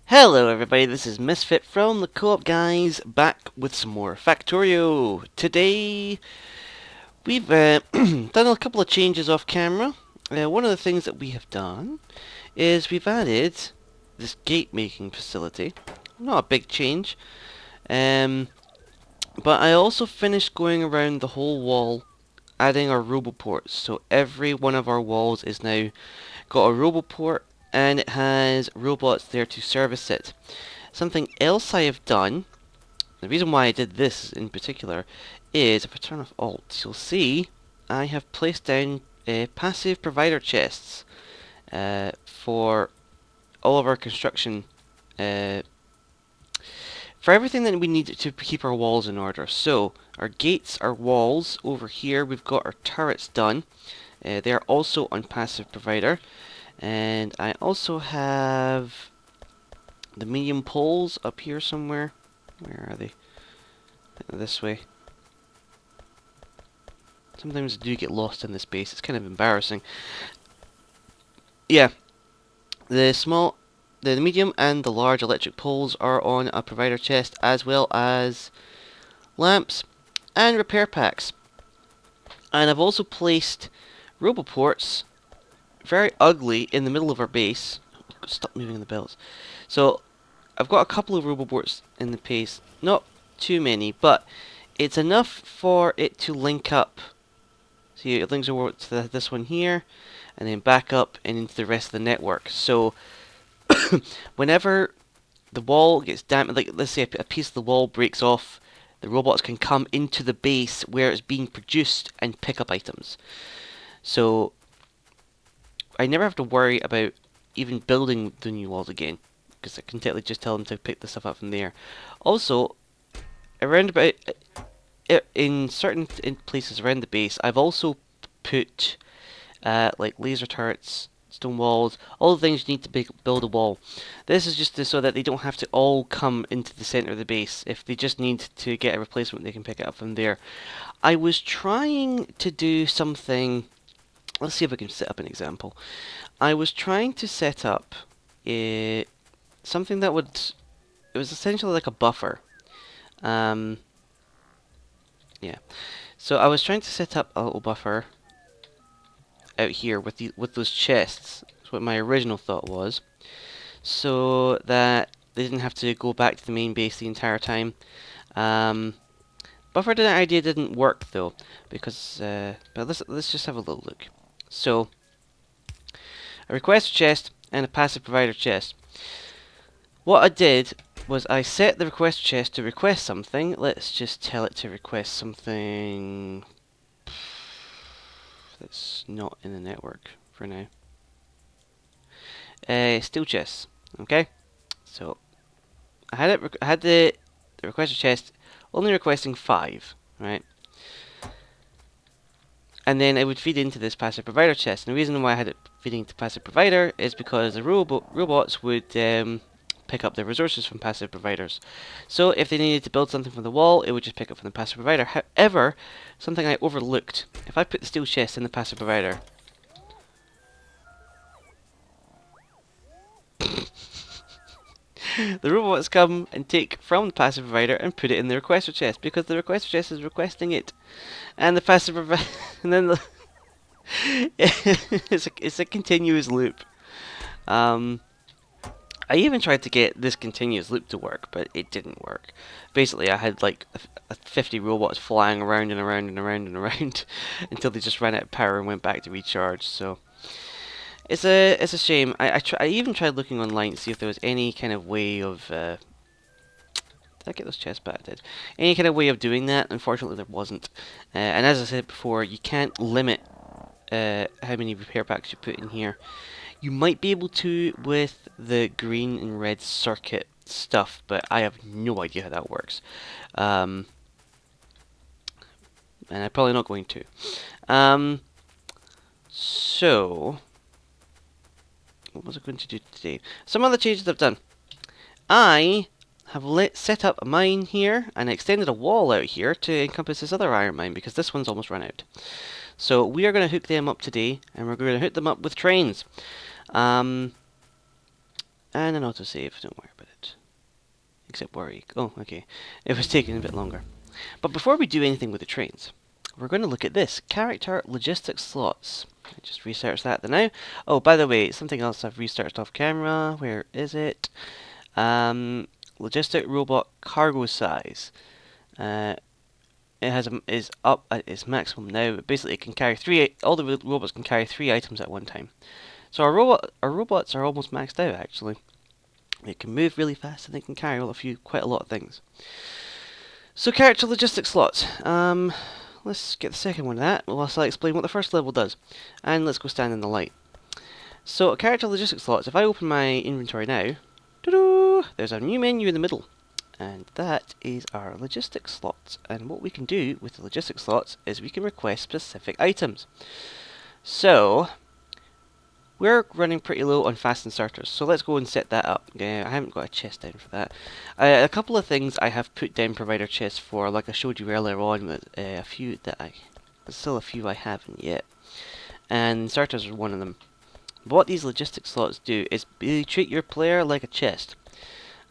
Hello everybody, this is Misfit from the Co-op guys, back with some more Factorio. Today, we've done a couple of changes off camera. One of the things that we have done is we've added this gate making facility. Not a big change, um, but I also finished going around the whole wall adding our roboports. So every one of our walls is now got a roboport and it has robots there to service it. Something else I have done, the reason why I did this in particular, is if I turn off Alt, you'll see I have placed down passive provider chests for all of our construction, uh, for everything that we need to keep our walls in order. So, our gates, our walls, over here we've got our turrets done. They are also on passive provider. And I also have the medium poles up here somewhere. Where are they? This way. Sometimes I do get lost in this base. It's kind of embarrassing. Yeah, the medium and the large electric poles are on a provider chest, as well as lamps and repair packs. And I've also placed roboports, very ugly, in the middle of our base. Stop moving the belts. So I've got a couple of roboports in the base, not too many, but it's enough for it to link up. See, it links over to this one here, and then back up and into the rest of the network. So, whenever the wall gets damaged, like let's say a piece of the wall breaks off, the robots can come into the base where it's being produced and pick up items. So, I never have to worry about even building the new walls again, because I can just tell them to pick the stuff up from there. Also, around about in certain places around the base, I've also put like laser turrets, stone walls, all the things you need to build a wall. This is just so that they don't have to all come into the center of the base. If they just need to get a replacement, they can pick it up from there. I was trying to do something. Let's see if I can set up an example. I was trying to set up something that would. It was essentially like a buffer. Um, yeah. So I was trying to set up a little buffer out here with those chests. That's what my original thought was, so that they didn't have to go back to the main base the entire time. Buffer idea didn't work though, because but let's just have a little look. So a request chest and a passive provider chest. What I did was I set the request chest to request something. Let's just tell it to request something that's not in the network for now. Steel chests. Okay, so I had the requester chest only requesting 5, right? And then it would feed into this passive provider chest. And the reason why I had it feeding to passive provider is because the robots would pick up the resources from passive providers. So if they needed to build something from the wall, it would just pick up from the passive provider. However, something I overlooked, if I put the steel chest in the passive provider, the robots come and take from the passive provider and put it in the requester chest, because the requester chest is requesting it, and the passive provider, and then it's a continuous loop. Um, I even tried to get this continuous loop to work, but it didn't work. Basically, I had like 50 robots flying around and around and around and around until they just ran out of power and went back to recharge. So it's a shame. I even tried looking online to see if there was any kind of way of did I get those chests back? I did. Any kind of way of doing that? Unfortunately, there wasn't. And as I said before, you can't limit how many repair packs you put in here. You might be able to with the green and red circuit stuff, but I have no idea how that works. And I'm probably not going to. So, what was I going to do today? Some other changes I've done. I have set up a mine here and extended a wall out here to encompass this other iron mine, because this one's almost run out. So we are going to hook them up today, and we're going to hook them up with trains. And an autosave, don't worry about Except worry. Oh, okay. It was taking a bit longer. But before we do anything with the trains, we're going to look at this. Character logistics slots. I just researched that now. Oh, by the way, something else I've researched off camera. Where is it? Logistic robot cargo size. Uh, it is up at its maximum now. But basically, it can carry all the robots can carry 3 items at one time. So our robots are almost maxed out actually. They can move really fast and they can carry quite a lot of things. So character logistics slots. Let's get the second one of that whilst I explain what the first level does. And let's go stand in the light. So character logistics slots, if I open my inventory now, there's a new menu in the middle. And that is our logistics slots. And what we can do with the logistics slots is we can request specific items. So we're running pretty low on fast inserters, so let's go and set that up. I haven't got a chest down for that. A couple of things I have put down provider chests for, like I showed you earlier on, with a few that there's still a few I haven't yet. And inserters are one of them. But what these logistics slots do is really treat your player like a chest.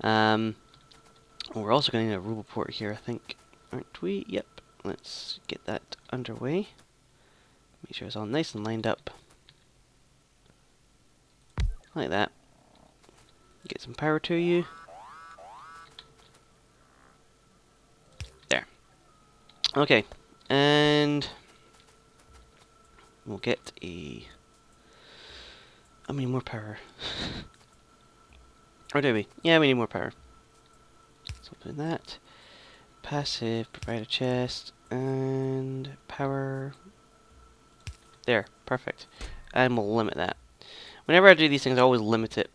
We're also going to need a roboport here, I think, aren't we? Yep. Let's get that underway. Make sure it's all nice and lined up. Like that. Get some power to you. There. Okay. And we'll get how many more power? Or do we? Yeah, we need more power. So open that. Passive, provide a chest, and power. There, perfect. And we'll limit that. Whenever I do these things, I always limit it,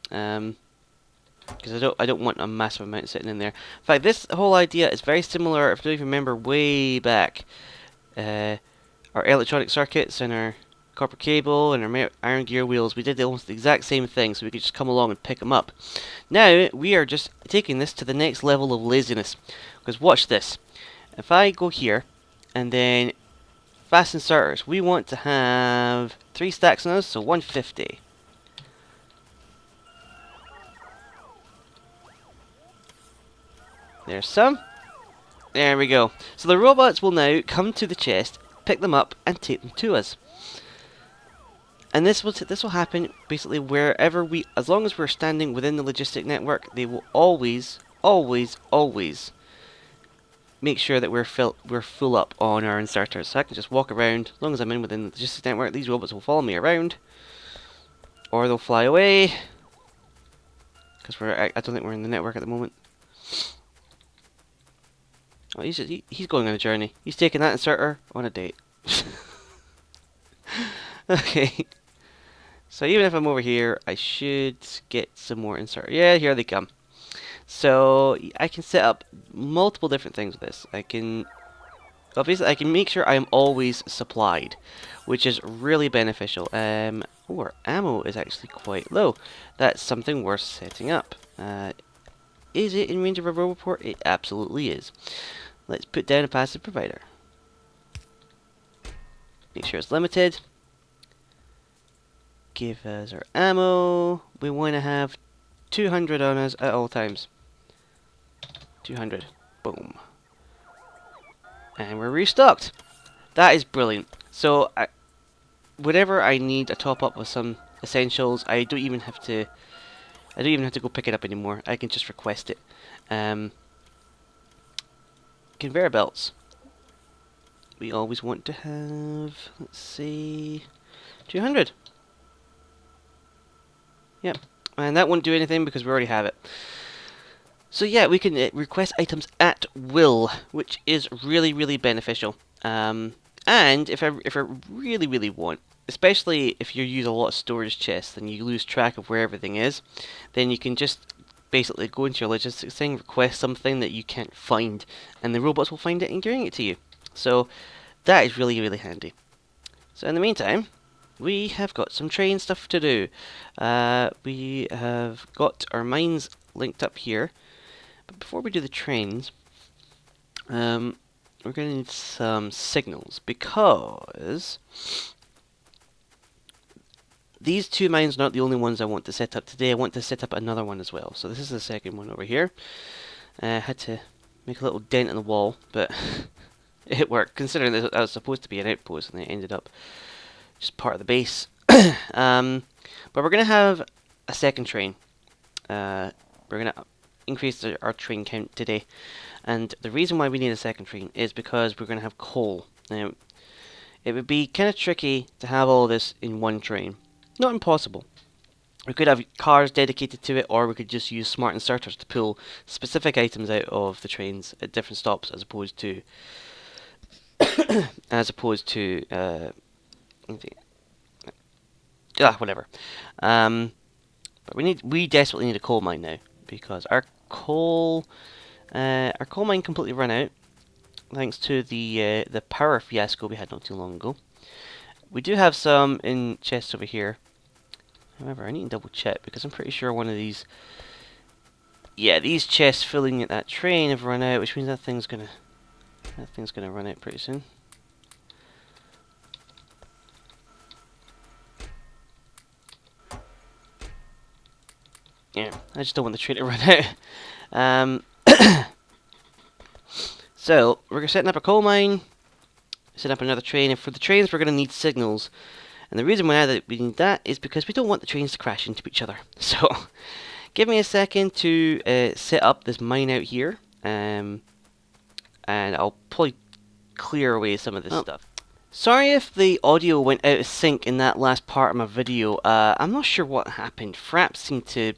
because I don't want a massive amount sitting in there. In fact, this whole idea is very similar. If you don't remember, way back, our electronic circuits and our copper cable and our iron gear wheels, we did almost the exact same thing, so we could just come along and pick them up. Now we are just taking this to the next level of laziness. Because watch this. If I go here and then fast inserters, we want to have 3 stacks on us, so 150. There's some. There we go. So the robots will now come to the chest, pick them up, and take them to us. And this will happen basically wherever as long as we're standing within the logistic network, they will always make sure that we're full up on our inserters. So I can just walk around. As long as I'm within the logistic network, these robots will follow me around, or they'll fly away. Because I don't think we're in the network at the moment. Oh, he's going on a journey. He's taking that inserter on a date. Okay. So even if I'm over here, I should get some more inserters. Yeah, here they come. So I can set up multiple different things with this. Obviously, I can make sure I am always supplied, which is really beneficial. Our ammo is actually quite low. That's something worth setting up. Is it in range of a roboport? It absolutely is. Let's put down a passive provider. Make sure it's limited. Give us our ammo. We want to have 200 on us at all times. 200. Boom. And we're restocked. That is brilliant. So, whenever I need a top up of some essentials, I don't even have to go pick it up anymore. I can just request it. Conveyor belts. We always want to have, let's see, 200. Yep. And that won't do anything because we already have it. So yeah, we can request items at will, which is really beneficial. And if I really want, especially if you use a lot of storage chests and you lose track of where everything is, then you can just basically go into your logistics thing, request something that you can't find, and the robots will find it and bring it to you. So that is really handy. So in the meantime, we have got some train stuff to do. We have got our mines linked up here. But before we do the trains, we're going to need some signals, because these two mines are not the only ones I want to set up today. I want to set up another one as well. So this is the second one over here. I had to make a little dent in the wall, but it worked, considering that I was supposed to be an outpost and it ended up just part of the base. But we're going to have a second train. We're going to increase our train count today. And the reason why we need a second train is because we're going to have coal. Now, it would be kind of tricky to have all this in one train. Not impossible. We could have cars dedicated to it, or we could just use smart inserters to pull specific items out of the trains at different stops, as opposed to whatever. But we desperately need a coal mine now, because our coal mine completely run out, thanks to the power fiasco we had not too long ago. We do have some in chests over here. However, I need to double check, because I'm pretty sure one of these... Yeah, these chests filling at that train have run out, which means that thing's gonna run out pretty soon. Yeah, I just don't want the train to run out. So, we're setting up a coal mine, setting up another train, and for the trains we're going to need signals. And the reason why we need that is because we don't want the trains to crash into each other. So, give me a second to set up this mine out here, and I'll probably clear away some of this stuff. Sorry if the audio went out of sync in that last part of my video. I'm not sure what happened. Fraps seemed to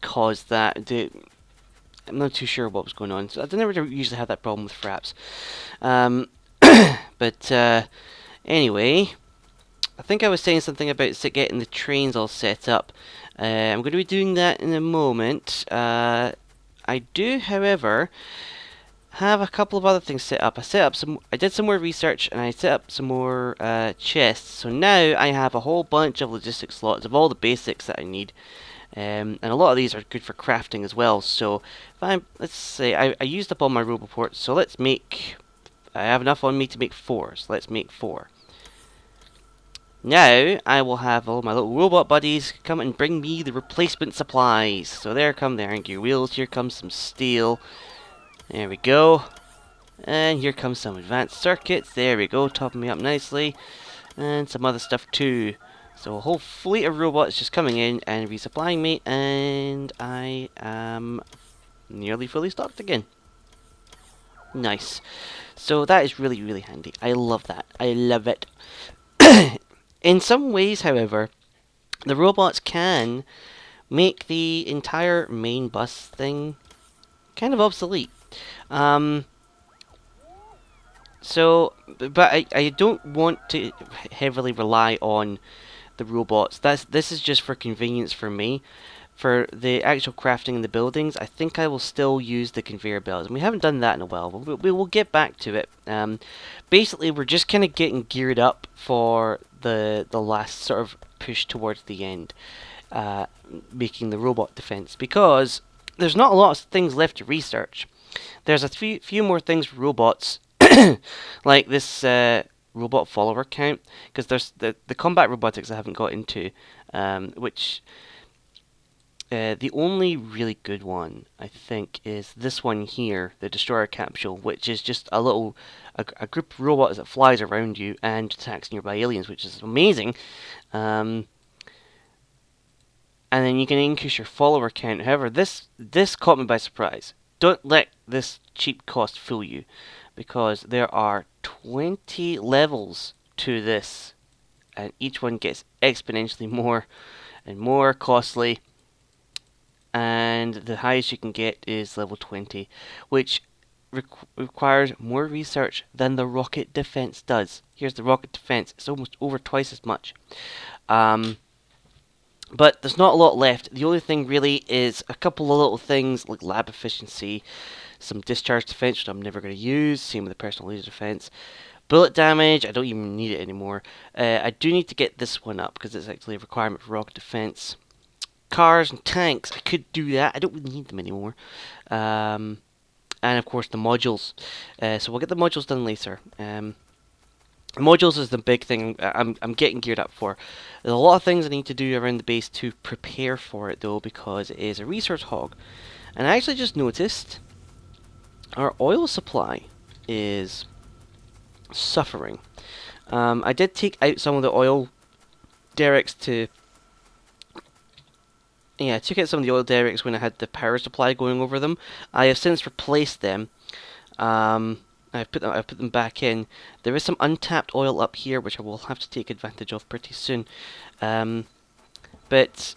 cause that. I'm not too sure what was going on. So I never usually have that problem with fraps. But anyway, I think I was saying something about getting the trains all set up. I'm going to be doing that in a moment. I do, however, have a couple of other things set up. I did some more research, and I set up some more chests. So now I have a whole bunch of logistics slots of all the basics that I need. And a lot of these are good for crafting as well. So let's say I used up all my roboports. So I have enough on me to make 4. So let's make 4. Now I will have all my little robot buddies come and bring me the replacement supplies. So there come the iron gear wheels. Here comes some steel. There we go. And here comes some advanced circuits. There we go, topping me up nicely. And some other stuff too. So a whole fleet of robots just coming in and resupplying me, and I am nearly fully stocked again. Nice. So that is really, really handy. I love that. I love it. In some ways, however, the robots can make the entire main bus thing kind of obsolete. But I don't want to heavily rely on the robots. This is just for convenience for me. For the actual crafting in the buildings, I think I will still use the conveyor belts. And we haven't done that in a while, but we will get back to it. Basically, we're just kind of getting geared up for the last sort of push towards the end, making the robot defense, because there's not a lot of things left to research. There's a few more things for robots, like this robot follower count, because there's the combat robotics I haven't got into, which the only really good one I think is this one here, the destroyer capsule, which is just a group of robots that flies around you and attacks nearby aliens, which is amazing. And then you can increase your follower count. However, this caught me by surprise. Don't let this cheap cost fool you, because there are 20 levels to this, and each one gets exponentially more and more costly, and the highest you can get is level 20, which requires more research than the rocket defense does. Here's the rocket defense. It's almost over twice as much. But there's not a lot left. The only thing really is a couple of little things like lab efficiency, some discharge defense, which I'm never going to use. Same with the personal laser defense. Bullet damage, I don't even need it anymore. I do need to get this one up because it's actually a requirement for rocket defense. Cars and tanks, I could do that. I don't really need them anymore. And of course the modules. So we'll get the modules done later. Modules is the big thing I'm getting geared up for. There's a lot of things I need to do around the base to prepare for it though, because it is a resource hog. And I actually just noticed our oil supply is suffering. I did take out some of the oil derricks to... Yeah, I took out some of the oil derricks when I had the power supply going over them. I have since replaced them. I've put them back in. There is some untapped oil up here, which I will have to take advantage of pretty soon. But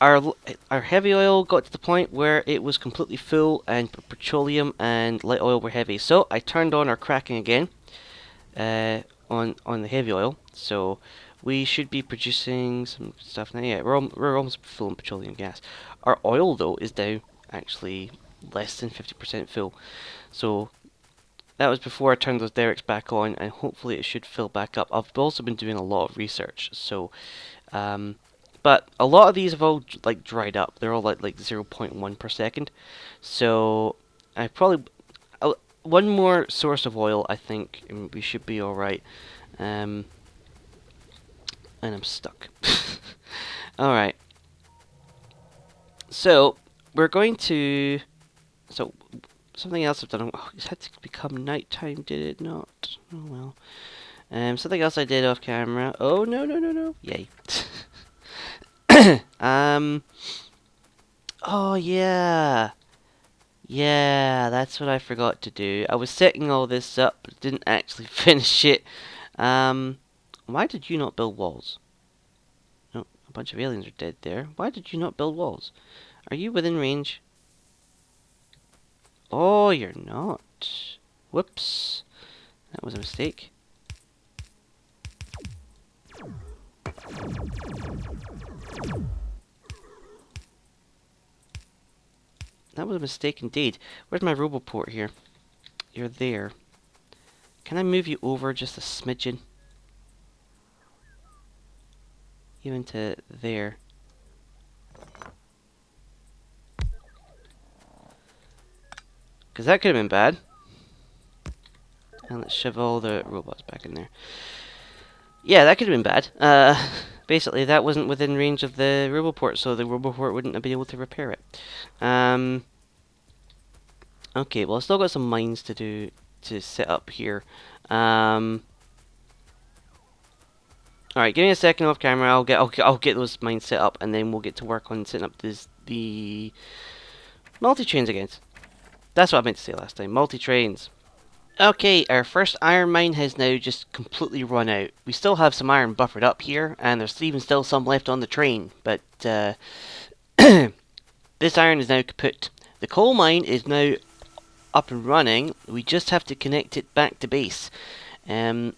our heavy oil got to the point where it was completely full, and petroleum and light oil were heavy. So I turned on our cracking again on the heavy oil. So we should be producing some stuff now. Yeah, we're almost full on petroleum gas. Our oil though is now actually less than 50% full. So that was before I turned those derricks back on, and hopefully it should fill back up. I've also been doing a lot of research, so but a lot of these have all like dried up. They're all like 0.1 per second. So I probably one more source of oil, I think, and we should be all right. And I'm stuck. All right. So we're going to. So something else I've done. Oh, it had to become nighttime, did it not? Oh well. Something else I did off camera. Oh no no no no! Yay. Oh yeah. Yeah, that's what I forgot to do. I was setting all this up, but didn't actually finish it. Um, why did you not build walls? No, a bunch of aliens are dead there. Why did you not build walls? Are you within range? Oh, you're not. Whoops. That was a mistake. That was a mistake indeed. Where's my roboport here? You're there. Can I move you over just a smidgen? Even to there. Because that could have been bad. And let's shove all the robots back in there. Yeah, that could have been bad. Basically, that wasn't within range of the roboport, so the roboport wouldn't have been able to repair it. Okay, well, I've still got some mines to do to set up here. Alright, give me a second off camera. I'll get those mines set up, and then we'll get to work on setting up the multi-trains again. That's what I meant to say last time. Multi-trains. Okay, our first iron mine has now just completely run out. We still have some iron buffered up here, and there's even still some left on the train, but this iron is now kaput. The coal mine is now up and running. We just have to connect it back to base. And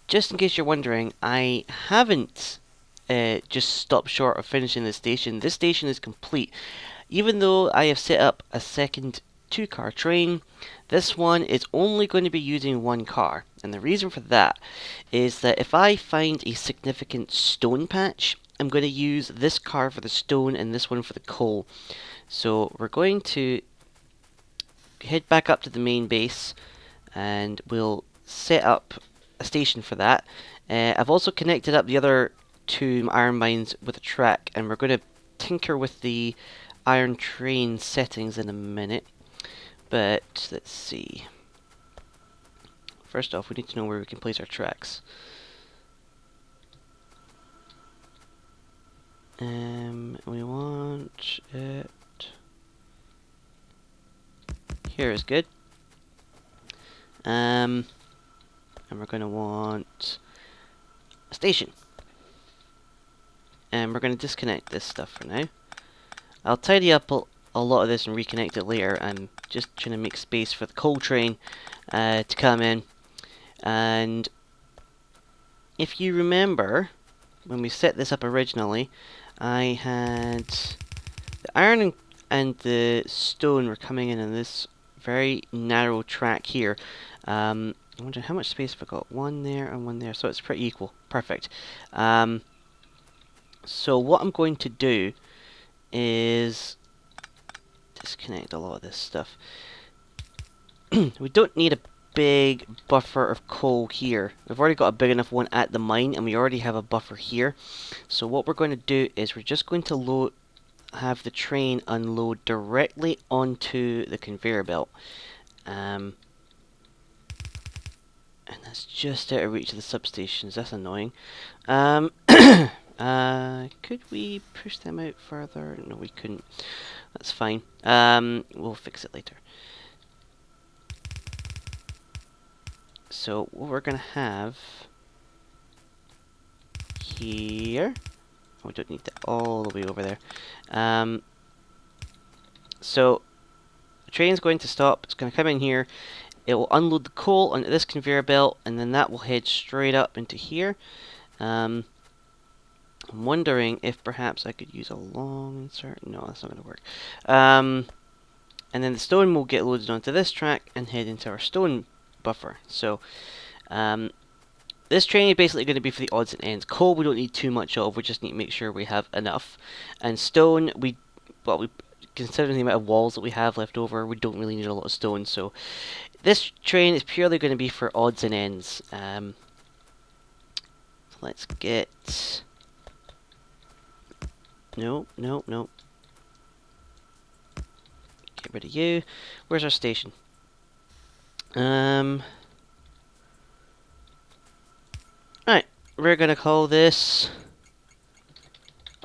just in case you're wondering, I haven't just stopped short of finishing this station. This station is complete. Even though I have set up a second 2-car train, this one is only going to be using 1 car. And the reason for that is that if I find a significant stone patch, I'm going to use this car for the stone and this one for the coal. So we're going to head back up to the main base, and we'll set up a station for that. I've also connected up the other 2 iron mines with a track, and we're going to tinker with the iron train settings in a minute. But let's see. First off, we need to know where we can place our tracks. We want it here is good. And we're going to want a station. And we're going to disconnect this stuff for now. I'll tidy up a lot of this and reconnect it later. I'm just trying to make space for the coal train to come in. And if you remember, when we set this up originally, I had the iron and the stone were coming in this very narrow track here. I wonder how much space have I got? 1 there and 1 there, so it's pretty equal. Perfect. So what I'm going to do is disconnect a lot of this stuff. We don't need big buffer of coal here. We've already got a big enough one at the mine, and we already have a buffer here. So what we're going to do is we're just going to have the train unload directly onto the conveyor belt. And that's just out of reach of the substations. That's annoying. Could we push them out further? No, we couldn't. That's fine. We'll fix it later. So what we're gonna have here, we don't need that all the way over there. So the train's going to stop. It's going to come in here. It will unload the coal onto this conveyor belt, and then that will head straight up into here. I'm wondering if perhaps I could use a long insert. No, that's not going to work. And then the stone will get loaded onto this track and head into our stone buffer. So this train is basically going to be for the odds and ends. Coal we don't need too much of. We just need to make sure we have enough. And stone, considering the amount of walls that we have left over, we don't really need a lot of stone. So this train is purely going to be for odds and ends. Let's get... No. Get rid of you. Where's our station? Right, we're going to call this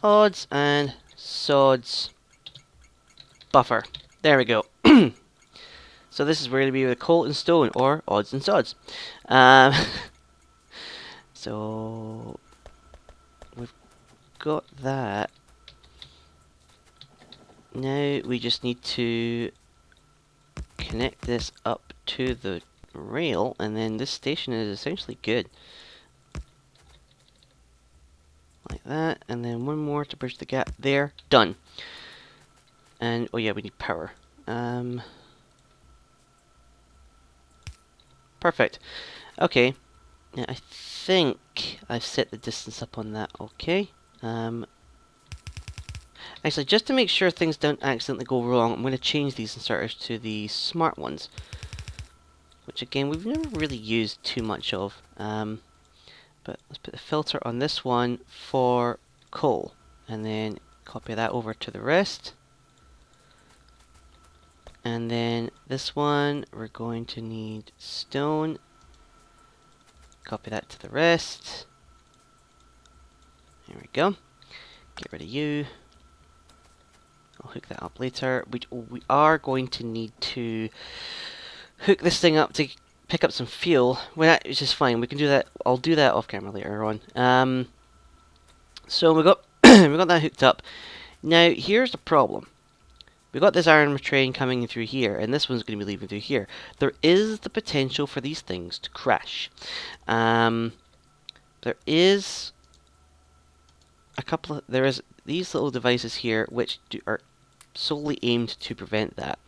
odds and sods buffer. There we go. So this is where going to be with coal and stone, or odds and sods. So we've got that. Now we just need to connect this up to the rail, and then this station is essentially good. Like that, and then one more to bridge the gap there. Done. And, oh yeah, we need power. Perfect. Okay. Now, I think I've set the distance up on that okay. Actually, just to make sure things don't accidentally go wrong, I'm going to change these inserters to the smart ones. Which, again, we've never really used too much of. But let's put the filter on this one for coal. And then copy that over to the rest. And then this one, we're going to need stone. Copy that to the rest. There we go. Get rid of you. I'll hook that up later. We are going to need to hook this thing up to pick up some fuel, which is fine. We can do that. I'll do that off camera later on. So we got we got that hooked up. Now here's the problem. We got this iron train coming in through here, and this one's going to be leaving through here. There is the potential for these things to crash. There is these little devices here which are solely aimed to prevent that.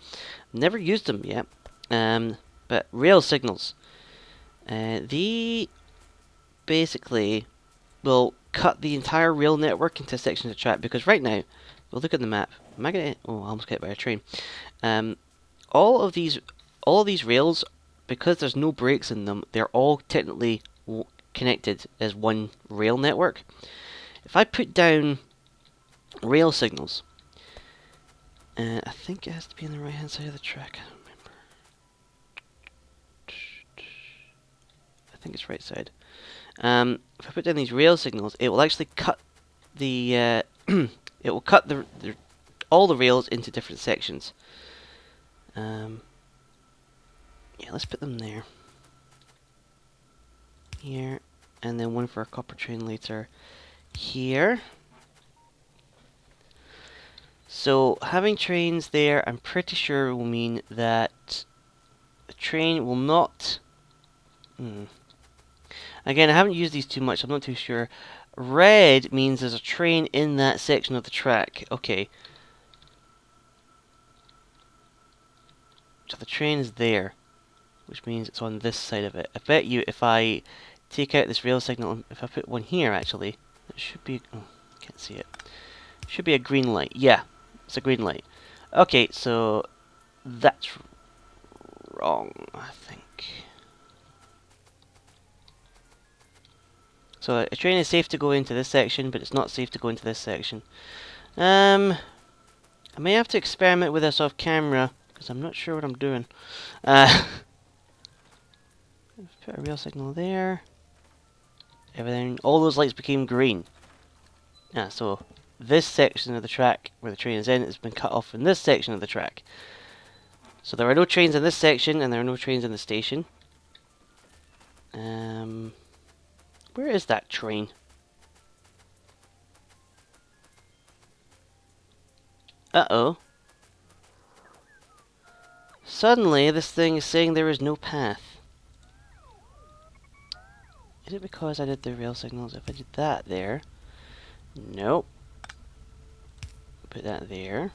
Never used them yet. But rail signals. They basically will cut the entire rail network into sections of track, because right now, we'll look at the map. Am I gonna? Oh, I almost got hit by a train. All of these rails, because there's no breaks in them, they're all technically connected as one rail network. If I put down rail signals, I think it has to be on the right hand side of the track. I don't remember. I think it's right side. If I put down these rail signals, it will actually cut the it will cut all the rails into different sections. Yeah, let's put them there. Here, and then one for a copper train later here. So having trains there, I'm pretty sure will mean that the train will not... Again, I haven't used these too much, I'm not too sure. Red means there's a train in that section of the track. Okay. So the train is there, which means it's on this side of it. I bet you if I take out this rail signal, if I put one here actually, it should be... Oh, can't see it. Should be a green light. Yeah, it's a green light. Okay, so that's wrong, I think. So a train is safe to go into this section, but it's not safe to go into this section. I may have to experiment with this off camera, because I'm not sure what I'm doing. Put a real signal there. Everything, all those lights became green. So this section of the track where the train is in has been cut off from this section of the track. So there are no trains in this section, and there are no trains in the station. Where is that train? Uh-oh. Suddenly, this thing is saying there is no path. Is it because I did the rail signals? If I did that there... Nope. Put that there.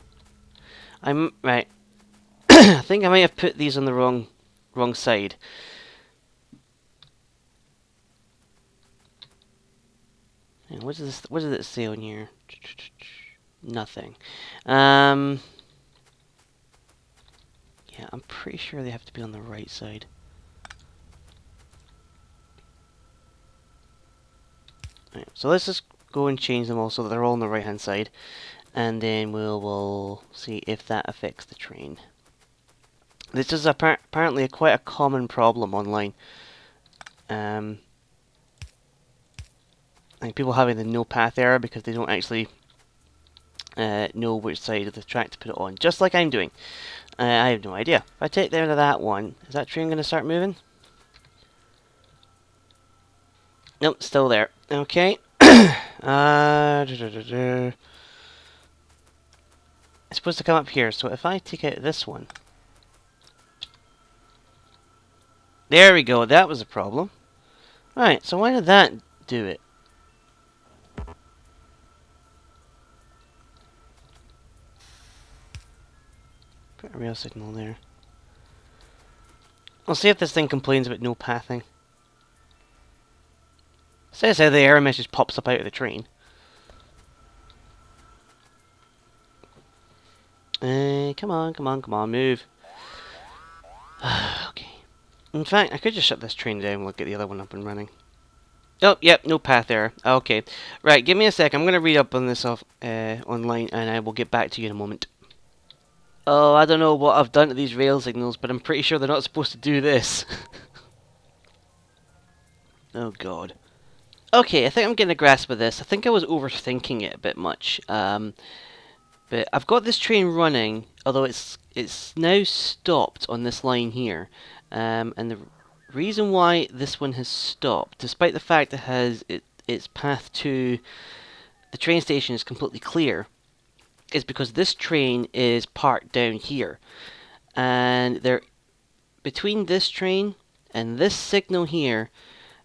Right. I think I might have put these on the wrong side. And what does it say on here? Nothing. Yeah, I'm pretty sure they have to be on the right side. Right, so let's just go and change them all so that they're all on the right hand side, and then we'll see if that affects the train. This is apparently quite a common problem online. Like people having the no path error because they don't actually know which side of the track to put it on, just like I'm doing. I have no idea. If I take down to that one, is that train going to start moving? Nope, still there. Okay. It's supposed to come up here, so if I take out this one... There we go, that was a problem. Right, so why did that do it? Put a rail signal there. We'll see if this thing complains about no pathing. Says how the error message pops up out of the train. Come on, move. Okay. In fact, I could just shut this train down and we'll get the other one up and running. Oh, yep, no path error. Okay. Right, give me a sec. I'm going to read up on this online and I will get back to you in a moment. Oh, I don't know what I've done to these rail signals, but I'm pretty sure they're not supposed to do this. Oh, God. Okay, I think I'm getting a grasp of this. I think I was overthinking it a bit much. But I've got this train running, although it's now stopped on this line here. And the reason why this one has stopped, despite the fact it has its path to the train station is completely clear, is because this train is parked down here. And between this train and this signal here,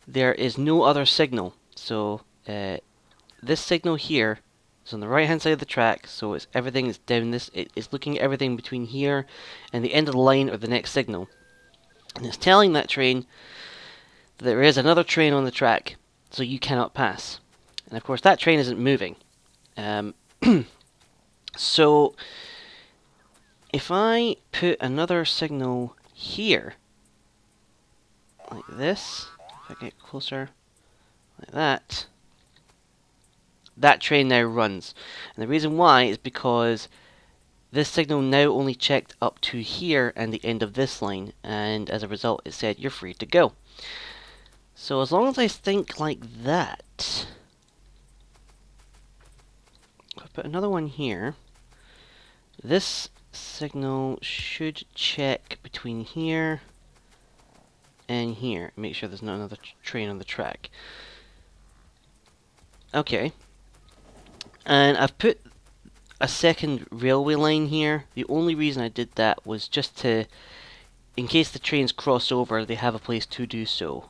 there is no other signal. So this signal here is on the right hand side of the track, so everything is down this. It's looking at everything between here and the end of the line or the next signal, and it's telling that train that there is another train on the track, so you cannot pass. And of course, that train isn't moving. So if I put another signal here, like this, if I get closer, like that. That train now runs. And the reason why is because this signal now only checked up to here and the end of this line, and as a result it said you're free to go. So as long as I think like that, I'll put another one here. This signal should check between here and here. Make sure there's not another train on the track. Okay. And I've put a second railway line here. The only reason I did that was just to, in case the trains cross over, they have a place to do so.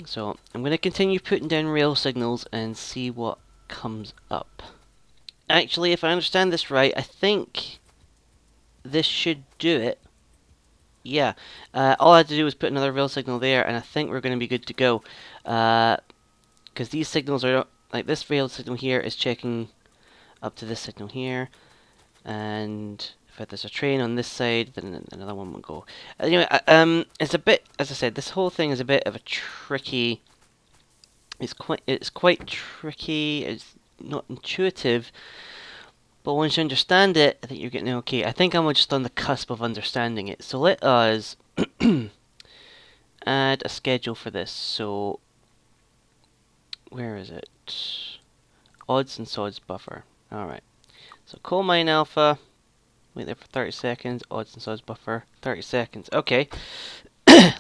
So I'm going to continue putting down rail signals and see what comes up. Actually, if I understand this right, I think this should do it. Yeah, all I had to do was put another rail signal there, and I think we're going to be good to go. Because these signals are, like this rail signal here is checking up to this signal here, and If there's a train on this side, then another one will go. Anyway, it's a bit, as I said, this whole thing is a bit of a tricky. It's quite tricky. It's not intuitive, but once you understand it, I think you're getting okay. I think I'm just on the cusp of understanding it. So let us add a schedule for this. So where is it? Odds and sods buffer. All right. So coal mine alpha. Wait there for 30 seconds. Odds and sods buffer. 30 seconds. Okay.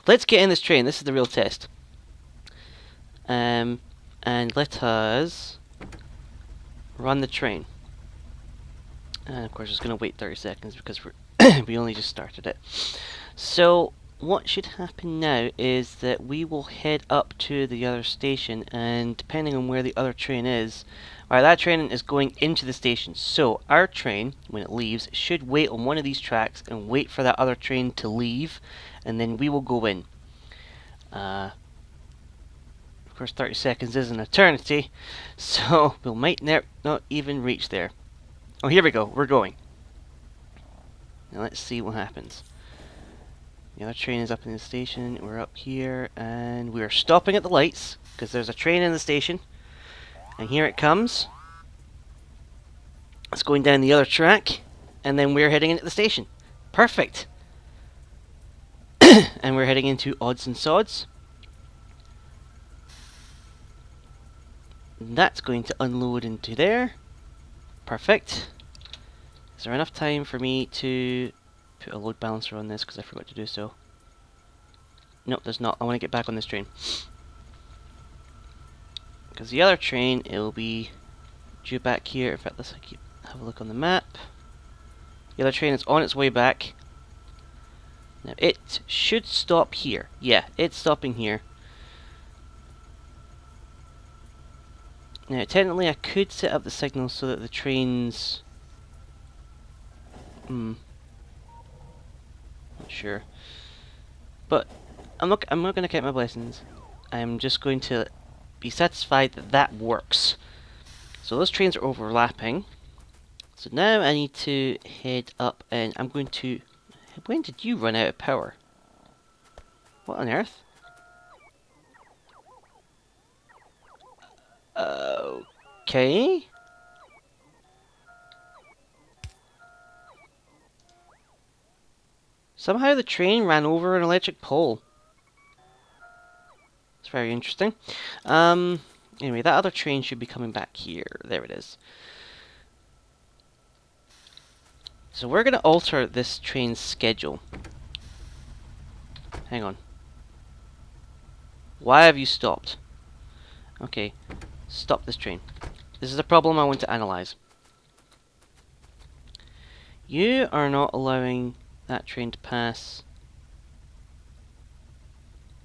Let's get in this train. This is the real test. And let us run the train. And of course, it's going to wait 30 seconds because we only just started it. So what should happen now is that we will head up to the other station, and depending on where the other train is, alright, that train is going into the station. So our train, when it leaves, should wait on one of these tracks and wait for that other train to leave, and then we will go in. Of course, 30 seconds is an eternity, so we might not even reach there. Oh, here we go. We're going. Now let's see what happens. The other train is up in the station. We're up here, and we're stopping at the lights because there's a train in the station. And here it comes. It's going down the other track, and then we're heading into the station. Perfect. And we're heading into odds and sods. That's going to unload into there. Perfect. Is there enough time for me to put a load balancer on this because I forgot to do so? Nope, there's not. I want to get back on this train. Because the other train, it will be due back here. In fact, let's have a look on the map. The other train is on its way back. Now, it should stop here. Yeah, it's stopping here. Now, technically, I could set up the signal so that the trains... not sure. But I'm not going to count my blessings. I'm just going to be satisfied that that works. So those trains are overlapping. So now I need to head up, and I'm going to... When did you run out of power? What on earth? Okay. Somehow the train ran over an electric pole. It's very interesting. Anyway, that other train should be coming back here. There it is. So we're going to alter this train's schedule. Hang on. Why have you stopped? Okay, stop this train. This is a problem I want to analyze. You are not allowing that train to pass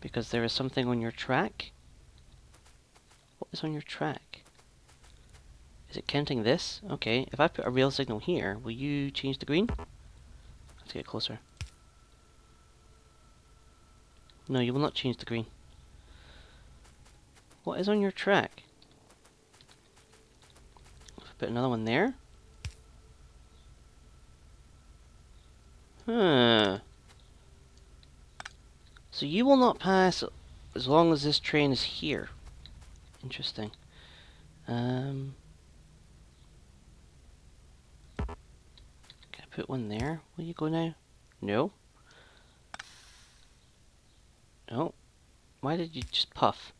because there is something on your track. What is on your track? Is it counting this? Okay, if I put a rail signal here, will you change the green? Let's get closer. No, you will not change the green. What is on your track? If I put another one there. Huh. So you will not pass as long as this train is here. Interesting. Can I put one there? Will you go now? No. No. Why did you just puff?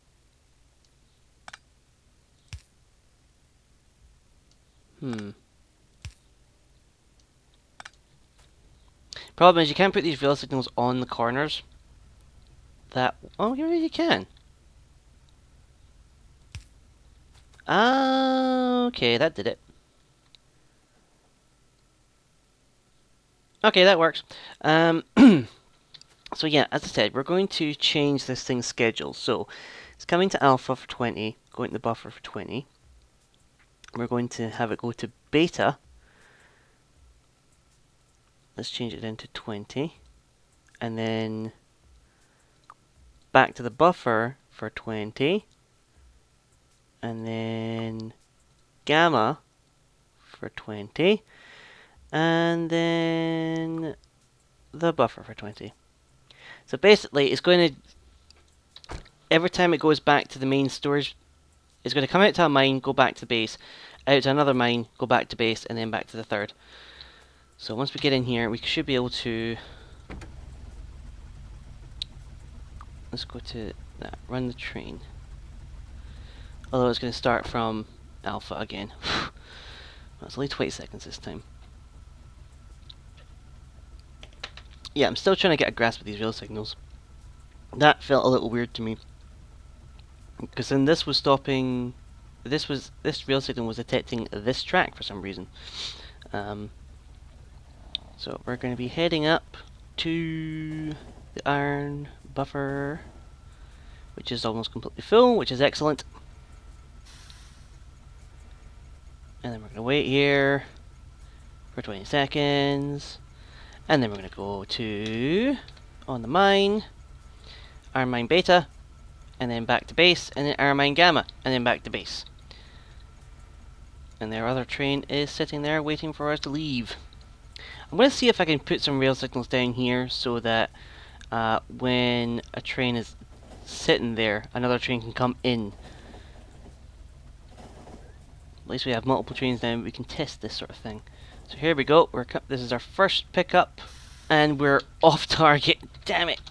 Problem is you can't put these rail signals on the corners. Oh, you can. Okay, that did it. Okay, that works. So yeah, as I said, we're going to change this thing's schedule. So it's coming to alpha for 20, going to the buffer for 20. We're going to have it go to beta. Let's change it down to 20. And then back to the buffer for 20. And then gamma for 20. And then the buffer for 20. So basically, it's going to, every time it goes back to the main storage, it's going to come out to a mine, go back to the base, out to another mine, go back to base, and then back to the third. So once we get in here, we should be able to, let's go to that, run the train. Although it's going to start from alpha again. Well, it's only 20 seconds this time. Yeah, I'm still trying to get a grasp of these rail signals. That felt a little weird to me. Because then this was stopping, this rail signal was detecting this track for some reason. So we're going to be heading up to the iron buffer, which is almost completely full, which is excellent. And then we're going to wait here for 20 seconds. And then we're going to go to, on the mine, iron mine beta, and then back to base, and then iron mine gamma, and then back to base. And their other train is sitting there waiting for us to leave. I'm going to see if I can put some rail signals down here so that when a train is sitting there, another train can come in. At least we have multiple trains now, we can test this sort of thing. So here we go, this is our first pickup, and we're off target. Damn it!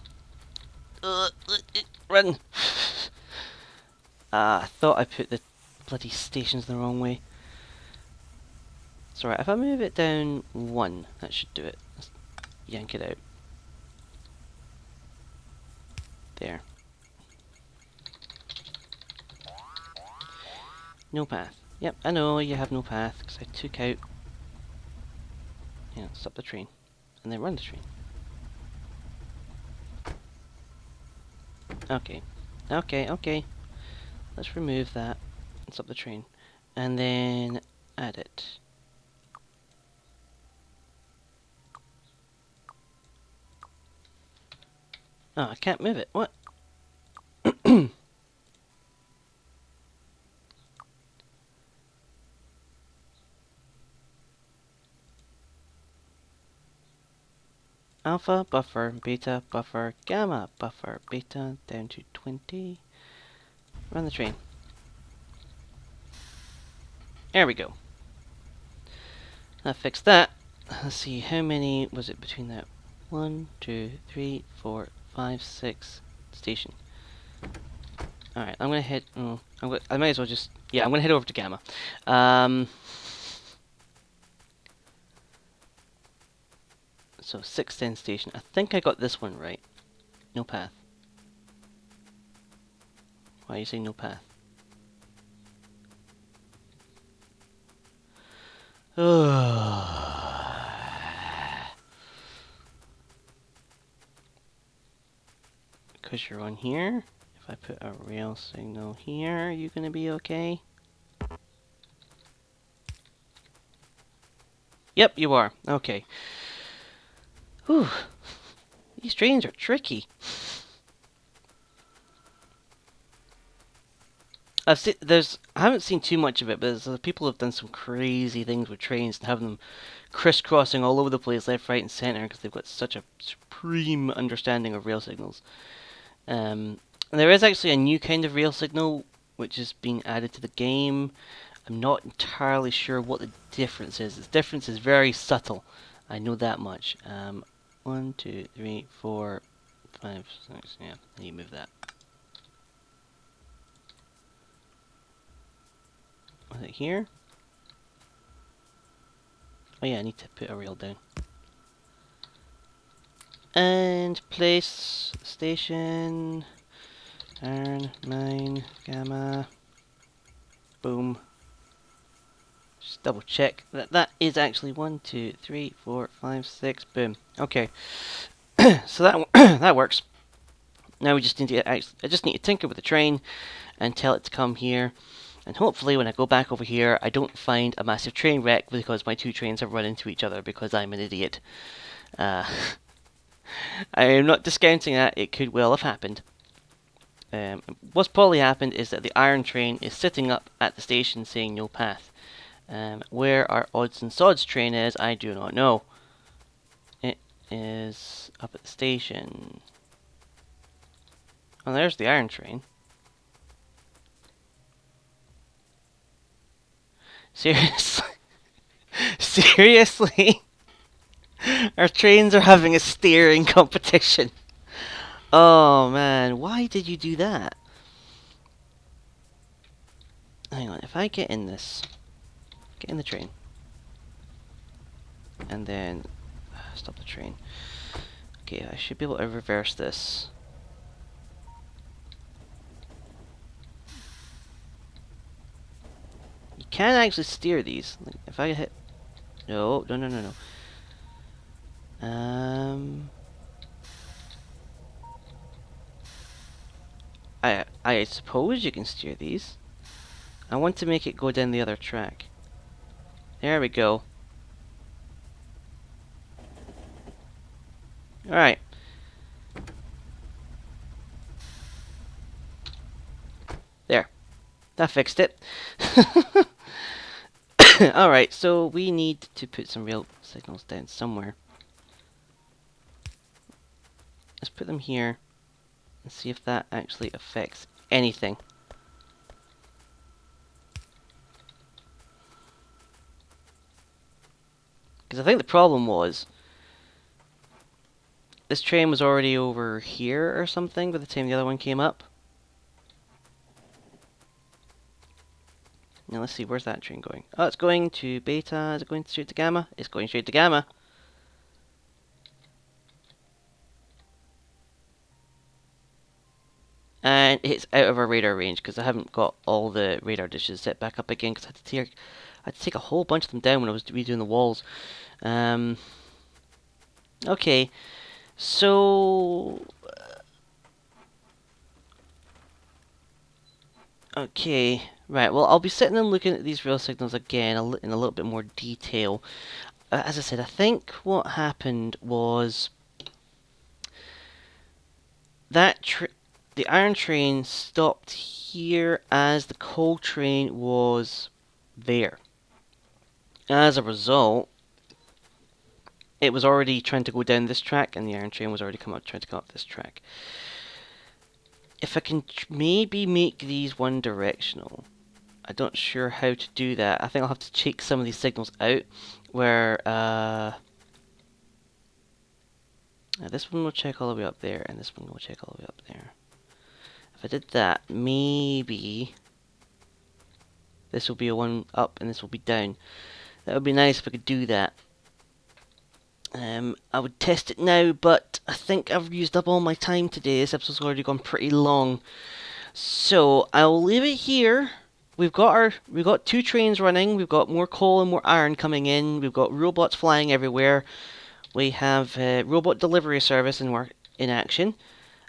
Run! I thought I put the bloody stations the wrong way. It's alright, if I move it down 1, that should do it. Let's yank it out. There. No path. Yep, I know you have no path, because I took out... Yeah, stop the train. And then run the train. Okay. Okay. Let's remove that. And stop the train. And then add it. Oh, I can't move it. What? Alpha, buffer, beta, buffer, gamma, buffer, beta, down to 20. Run the train. There we go. I fixed that. Let's see, how many was it between that? 1, 2, 3, 4, 5, 6 station. Alright, I'm gonna head. I might as well just. Yeah, I'm gonna head over to Gamma. So 610 station. I think I got this one right. No path. Why are you saying no path? Because you're on here. If I put a rail signal here, are you gonna be okay? Yep, you are. Okay. Whew. These trains are tricky. I haven't seen too much of it, but people have done some crazy things with trains and have them crisscrossing all over the place, left, right, and center, because they've got such a supreme understanding of rail signals. And there is actually a new kind of rail signal which is being added to the game. I'm not entirely sure what the difference is. The difference is very subtle. I know that much. 1, 2, 3, 4, 5, 6. Yeah, I need to move that. Was it here? Oh yeah, I need to put a rail down. And place station. Iron, 9, gamma. Boom. Just double check that is actually 1, 2, 3, 4, 5, 6. Boom. Okay. So that that works. Now we just need to I just need to tinker with the train and tell it to come here. And hopefully when I go back over here, I don't find a massive train wreck because my two trains have run into each other because I'm an idiot. I am not discounting that. It could well have happened. What's probably happened is that the iron train is sitting up at the station saying no path. Where our odds and sods train is, I do not know. It is up at the station. Oh, there's the iron train. Seriously? Seriously? Our trains are having a steering competition. Oh man, why did you do that? Hang on, if I get in this, get in the train, and then stop the train. Okay, I should be able to reverse this. You can actually steer these. Like, if I hit, no, no, no, no, no. I suppose you can steer these. I want to make it go down the other track. There we go. Alright. There. That fixed it. Alright, so we need to put some rail signals down somewhere. Let's put them here and see if that actually affects anything. Because I think the problem was this train was already over here or something by the time the other one came up. Now let's see, where's that train going? Oh, it's going to Beta. Is it going straight to Gamma? It's going straight to Gamma. And it's out of our radar range because I haven't got all the radar dishes set back up again because I had to take a whole bunch of them down when I was redoing the walls. Okay, so okay, right. Well, I'll be sitting and looking at these rail signals again in a little bit more detail. As I said, I think what happened was that the iron train stopped here as the coal train was there. As a result, it was already trying to go down this track, and the iron train was already trying to come up this track. If I can maybe make these one directional, I'm not sure how to do that. I think I'll have to check some of these signals out, where this one will check all the way up there, and this one will check all the way up there. If I did that, maybe this will be a one up and this will be down. That would be nice if I could do that. I would test it now, but I think I've used up all my time today. This episode's already gone pretty long. So I'll leave it here. We've got two trains running. We've got more coal and more iron coming in. We've got robots flying everywhere. We have robot delivery service in action.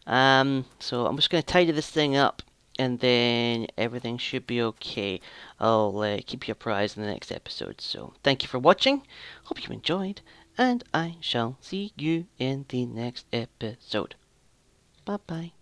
So I'm just going to tidy this thing up, and then everything should be okay. I'll keep you apprised in the next episode. So thank you for watching. Hope you enjoyed, and I shall see you in the next episode. Bye bye.